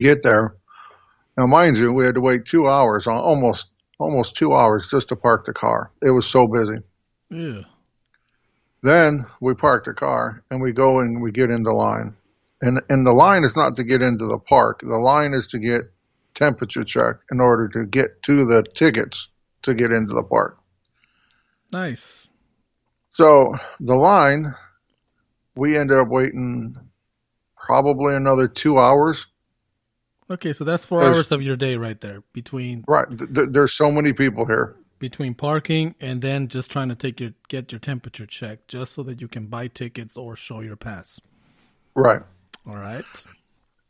get there. Now, mind you, we had to wait 2 hours, almost 2 hours just to park the car. It was so busy. Yeah. Then we park the car and we go and we get in the line. And the line is not to get into the park. The line is to get temperature checked in order to get to the tickets to get into the park. Nice. So the line, we ended up waiting probably another 2 hours. Okay, so that's 4 hours There's of your day right there between right. There's so many people here. parking and then just trying to get your temperature checked just so that you can buy tickets or show your pass. Right. All right.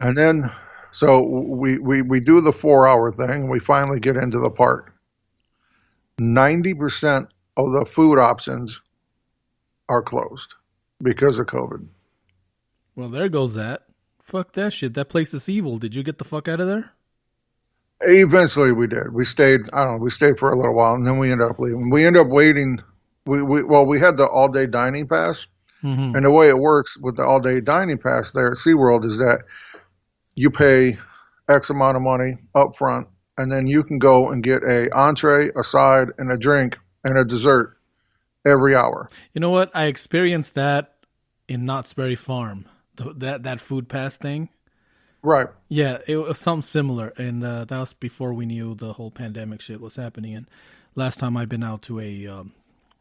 And then so we do the 4 hour thing. We finally get into the park. 90% of the food options are closed because of COVID. Well, there goes that. Fuck that shit. That place is evil. Did you get the fuck out of there? Eventually, we did. We stayed. I don't know. We stayed for a little while, and then we ended up leaving. We ended up waiting. We had the all day dining pass, Mm-hmm. and the way it works with the all day dining pass there at SeaWorld is that you pay X amount of money up front, and then you can go and get a entree, a side, and a drink and a dessert every hour. You know what? I experienced that in Knott's Berry Farm. That food pass thing. Right. Yeah, it was something similar, and that was before we knew the whole pandemic shit was happening. And last time I've been out to a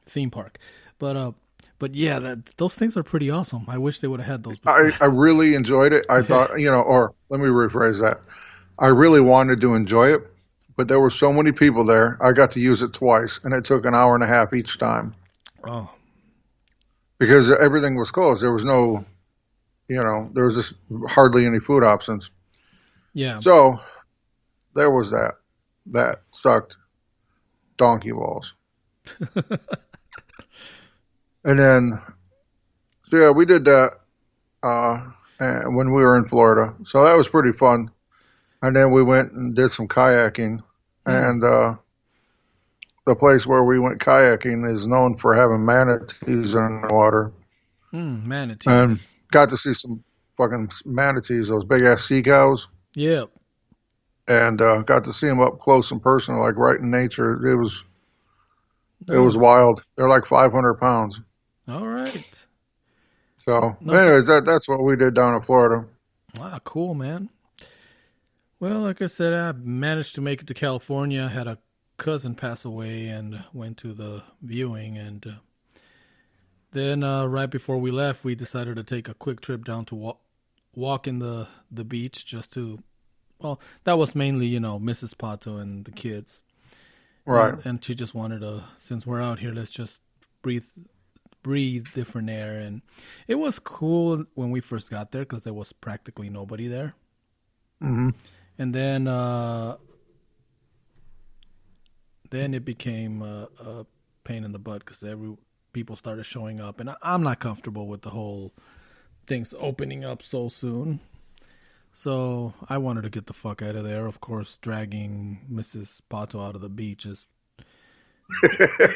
theme park, but yeah, those things are pretty awesome. I wish they would have had those before. I really enjoyed it. I thought, or let me rephrase that. I really wanted to enjoy it, but there were so many people there. I got to use it twice, and it took an hour and a half each time Oh, because everything was closed. There was no, there was just hardly any food options. yeah. So there was that. That sucked donkey balls. And then, so yeah, we did that when we were in Florida. So that was pretty fun. And then we went and did some kayaking. Hmm. And the place where we went kayaking is known for having manatees in the water. And Manatees. got to see some fucking manatees, those big ass sea cows. Yep. And got to see them up close and personal, like right in nature. It No. was wild. They're like 500 pounds. All right. So, No. anyways, that's what we did down in Florida. Wow, cool, man. Well, like I said, I managed to make it to California. Had a cousin pass away and went to the viewing. And then right before we left, we decided to take a quick trip down to walk in the beach just to, well, that was mainly, Mrs. Pato and the kids. Right. And she just wanted to, since we're out here, let's just breathe different air. And it was cool when we first got there because there was practically nobody there. Hmm. And then it became a pain in the butt because people started showing up, and I'm not comfortable with the whole things opening up so soon. So I wanted to get the fuck out of there. Of course, dragging Mrs. Pato out of the beach is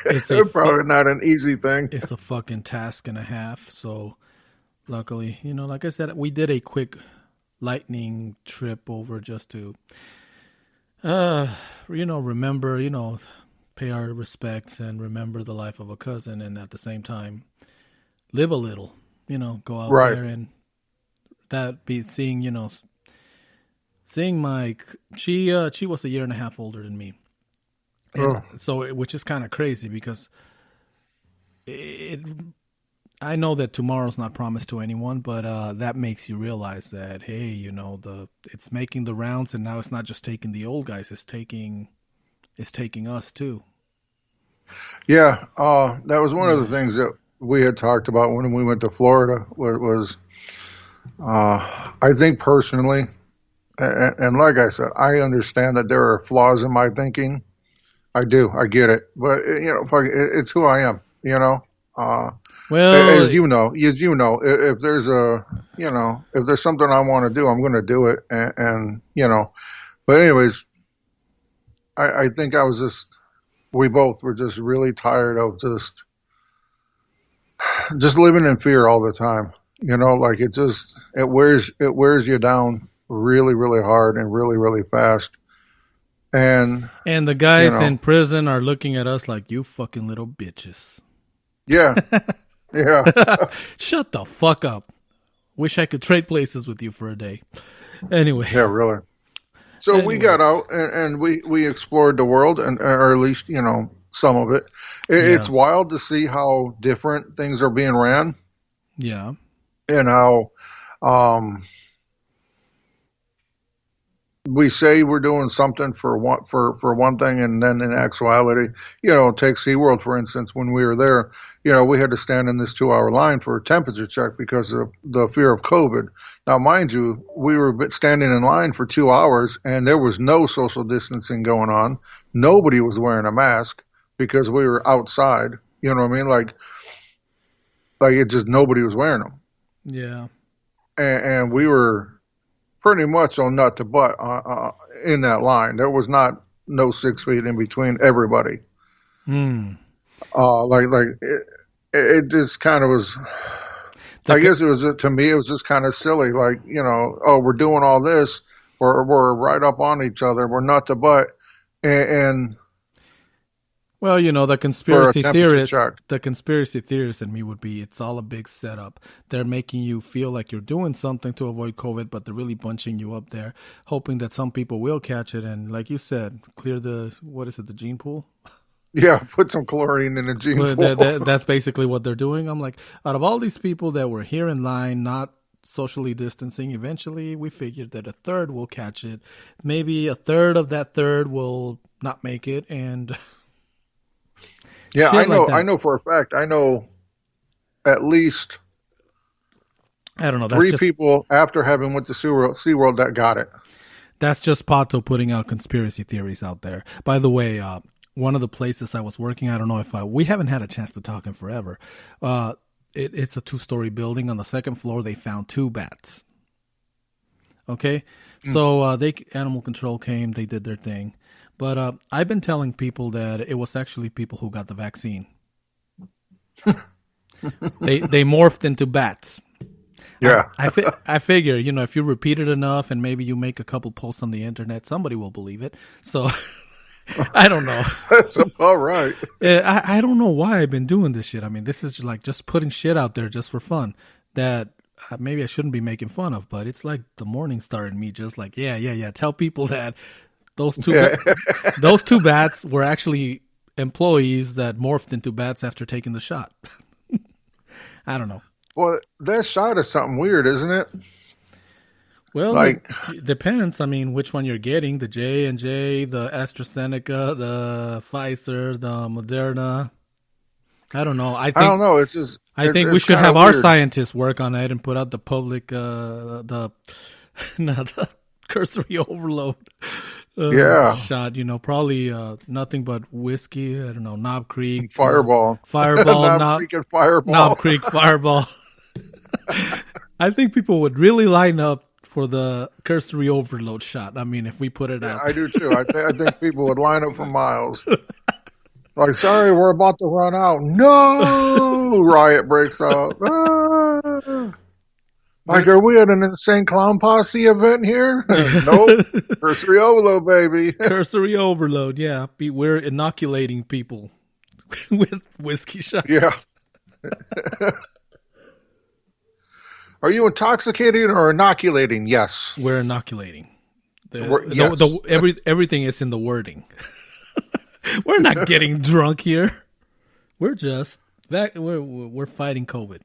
it's Probably not an easy thing. it's a fucking task and a half. So luckily, like I said, we did a quick lightning trip over just to remember, pay our respects and remember the life of a cousin, and at the same time live a little, go out Right. there. And that be seeing my she was a year and a half older than me. And so which is kind of crazy because I know that tomorrow's not promised to anyone, but that makes you realize that, hey, it's making the rounds, and now it's not just taking the old guys; it's taking us too. Yeah. That was one of the things that we had talked about when we went to Florida. Was I think personally, and like I said, I understand that there are flaws in my thinking. I do. I get it. But, fuck it, it's who I am, Well, As if there's if there's something I want to do, I'm going to do it. But anyways, I think we both were just really tired of just living in fear all the time. Like it wears you down really, really hard and really, really fast. And, And the you guys know, in prison are looking at us like, you fucking little bitches. yeah, yeah, Shut the fuck up. Wish I could trade places with you for a day. Anyway. yeah, really. So we Anyway. got out and we explored the world, and or at least, some of it. It's Yeah. wild to see how different things are being ran Yeah. and how um, we say we're doing something for one thing, and then in actuality, take SeaWorld for instance. When we were there, we had to stand in this 2 hour line for a temperature check because of the fear of COVID. Now, mind you, we were standing in line for 2 hours, and there was no social distancing going on. Nobody was wearing a mask because we were outside. You know what I mean? Like it just nobody was wearing them, Yeah. and we were pretty much on nut to butt in that line. There was not no 6 feet in between everybody. Hmm. It just kind of was. I The, guess it was to me. It was just kind of silly. Like, oh, we're doing all this. We're right up on each other. We're nut to butt, and well, the for a conspiracy temperature theorist, check. the conspiracy theorist in me would be, it's all a big setup. They're making you feel like you're doing something to avoid COVID, but they're really bunching you up there, hoping that some people will catch it. And like you said, clear the gene pool? Yeah, put some chlorine in the gene Well, pool. that's basically what they're doing. I'm like, out of all these people that were here in line, not socially distancing, eventually we figured that a third will catch it. Maybe a third of that third will not make it, and Yeah, shit like that. I know for a fact. I know at least I don't know. three people after having went to SeaWorld that got it. That's just Pato putting out conspiracy theories out there. By the way, one of the places I was working, I don't know if we haven't had a chance to talk in forever. It's a 2-story building. On the second floor, they found 2 bats. Okay, so animal control came, they did their thing, but I've been telling people that it was actually people who got the vaccine. They morphed into bats. Yeah. I figure, if you repeat it enough and maybe you make a couple posts on the internet, somebody will believe it. So I don't know. That's all right. I don't know why I've been doing this shit. I mean, this is like just putting shit out there just for fun that maybe I shouldn't be making fun of, but it's like the morning star in me just like, yeah. Tell people that those two bats were actually employees that morphed into bats after taking the shot. I don't know. Well, that shot is something weird, isn't it? Well, it depends. I mean, which one you're getting: the J&J, the AstraZeneca, the Pfizer, the Moderna. I don't know. I don't know. It's just. I think we should have our scientists work on it and put out the public the cursory overload shot. Probably nothing but whiskey. I don't know, Knob Creek, Fireball, Knob Creek and Fireball, Knob Creek Fireball. I think people would really line up for the cursory overload shot. I mean, if we put it out. I do too. I think people would line up for miles. Like, sorry, we're about to run out. No! Riot breaks out. Ah! Like, are we at an insane clown posse event here? Nope. Cursory overload, baby. Cursory overload, yeah. We're inoculating people with whiskey shots. Yeah. Are you intoxicating or inoculating? Yes. We're inoculating. Yes. Everything is in the wording. We're not getting drunk here. We're just we're fighting COVID.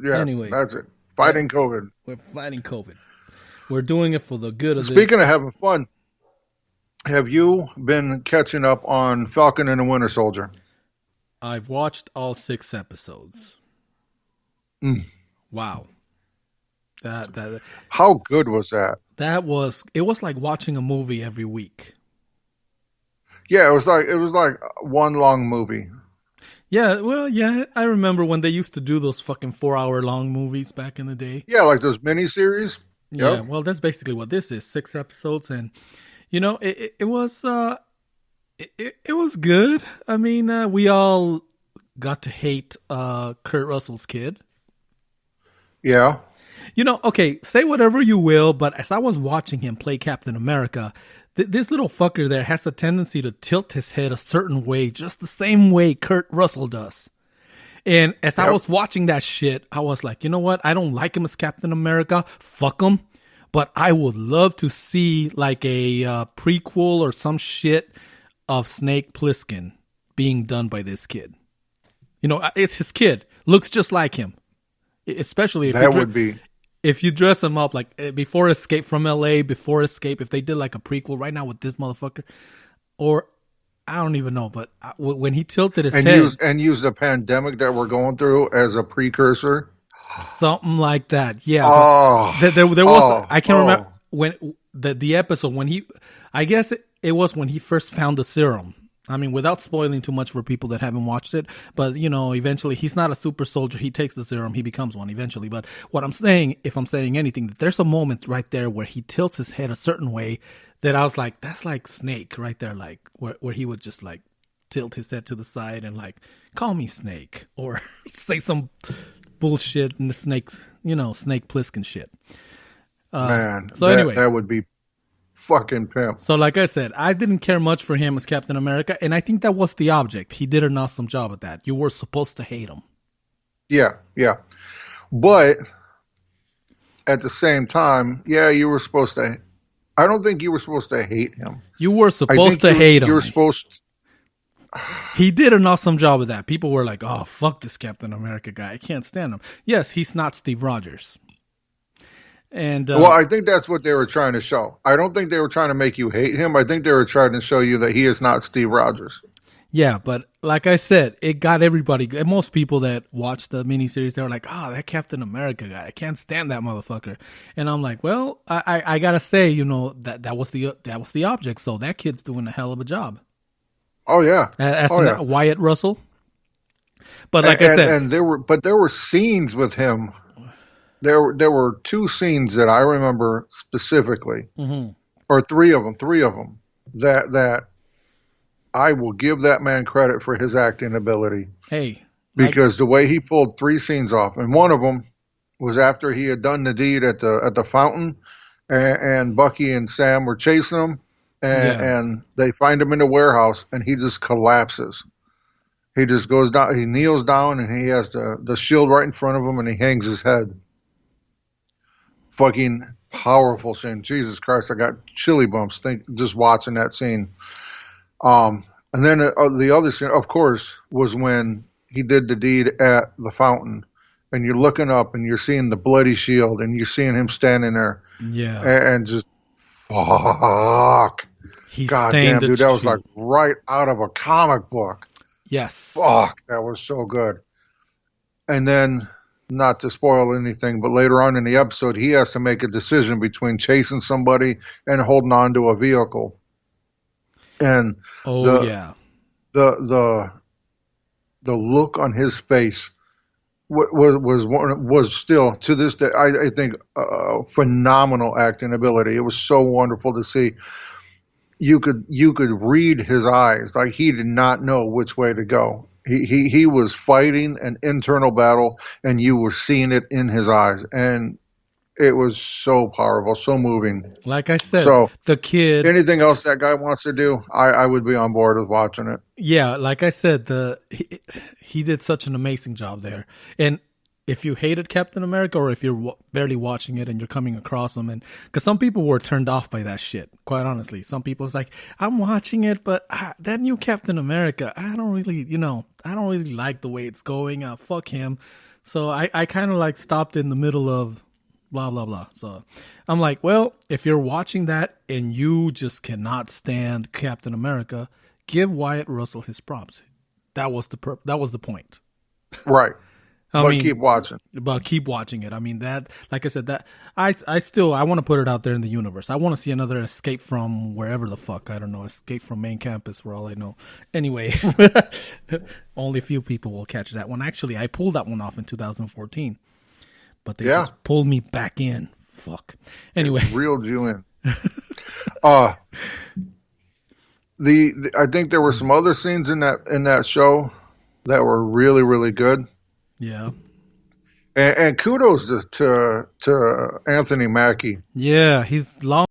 Yeah. Anyway, that's it. Fighting COVID. We're fighting COVID. We're doing it for the good of Speaking of having fun, have you been catching up on Falcon and the Winter Soldier? I've watched all 6 episodes. Wow. That How good was that? It was like watching a movie every week. Yeah, it was like one long movie. Yeah, well, yeah, I remember when they used to do those fucking 4-hour long movies back in the day. Yeah, like those miniseries. Yeah, well, that's basically what this is, 6 episodes, and it was it was good. I mean, we all got to hate Kurt Russell's kid. Yeah. Okay, say whatever you will, but as I was watching him play Captain America, this little fucker there has a tendency to tilt his head a certain way, just the same way Kurt Russell does. And as I was watching that shit, I was like, you know what? I don't like him as Captain America. Fuck him. But I would love to see like a prequel or some shit of Snake Plissken being done by this kid. It's his kid. Looks just like him. Especially if you dress him up like before Escape from LA, before Escape, if they did like a prequel right now with this motherfucker, or I don't even know, but when he tilted his head and use the pandemic that we're going through as a precursor, something like that. Yeah. There was I can't remember when the episode when I guess it was when he first found the serum. I mean, without spoiling too much for people that haven't watched it, but eventually he's not a super soldier. He takes the serum, he becomes one eventually. But what I'm saying, if I'm saying anything, there's a moment right there where he tilts his head a certain way that I was like, that's like Snake right there, like where he would just like tilt his head to the side and like, call me Snake, or say some bullshit in the Snake Plissken shit. Man, so anyway, that would be fucking pimp. So like I said, I didn't care much for him as Captain America, and I think that was the object. He did an awesome job at that. You were supposed to hate him. Yeah. But at the same time, you were supposed to. I don't think you were supposed to hate him. You were supposed to hate him. You were supposed to... He did an awesome job of that. People were like, oh, fuck this Captain America guy. I can't stand him. Yes, he's not Steve Rogers. And well, I think that's what they were trying to show. I don't think they were trying to make you hate him. I think they were trying to show you that he is not Steve Rogers. Yeah, but like I said, it got everybody. Most people that watched the miniseries, they were like, "Oh, that Captain America guy, I can't stand that motherfucker." And I'm like, "Well, I gotta say, that was the object. So that kid's doing a hell of a job." Oh yeah, Wyatt Russell. But like I said, and there were scenes with him. There were two scenes that I remember specifically, or three of them that I will give that man credit for his acting ability. Because the way he pulled three scenes off, and one of them was after he had done the deed at the fountain, and Bucky and Sam were chasing him, and they find him in the warehouse, and he just collapses. He just goes down, he kneels down, and he has the shield right in front of him, and he hangs his head. Fucking powerful scene. Jesus Christ, I got chilly bumps just watching that scene. And then the other scene, of course, was when he did the deed at the fountain, and you're looking up and you're seeing the bloody shield, and you're seeing him standing there. Yeah. And just, fuck. God damn, dude, that was like right out of a comic book. Yes. Fuck, that was so good. And then, not to spoil anything, but later on in the episode, he has to make a decision between chasing somebody and holding on to a vehicle. And the look on his face was still to this day, I think, phenomenal acting ability. It was so wonderful to see. You could read his eyes, like he did not know which way to go. He was fighting an internal battle, and you were seeing it in his eyes, and it was so powerful, so moving. Like I said, the kid. Anything else that guy wants to do, I would be on board with watching it. Yeah, like I said, he did such an amazing job there. And if you hated Captain America, or if you're barely watching it and you're coming across him, and because some people were turned off by that shit, quite honestly. Some people, it's like, I'm watching it, but that new Captain America, I don't really like the way it's going. Fuck him. So I kind of like stopped in the middle of blah, blah, blah. So I'm like, well, if you're watching that and you just cannot stand Captain America, give Wyatt Russell his props. That was the point. Right. Keep watching. But keep watching it. I mean, that, like I said, that I want to put it out there in the universe. I want to see another Escape from wherever the fuck. I don't know. Escape from Main Campus, for all I know. Anyway, only a few people will catch that one. Actually, I pulled that one off in 2014, but they just pulled me back in. Fuck. Anyway, it reeled you in. I think there were some other scenes in that show that were really, really good. Yeah. And kudos to Anthony Mackie. Yeah, he's long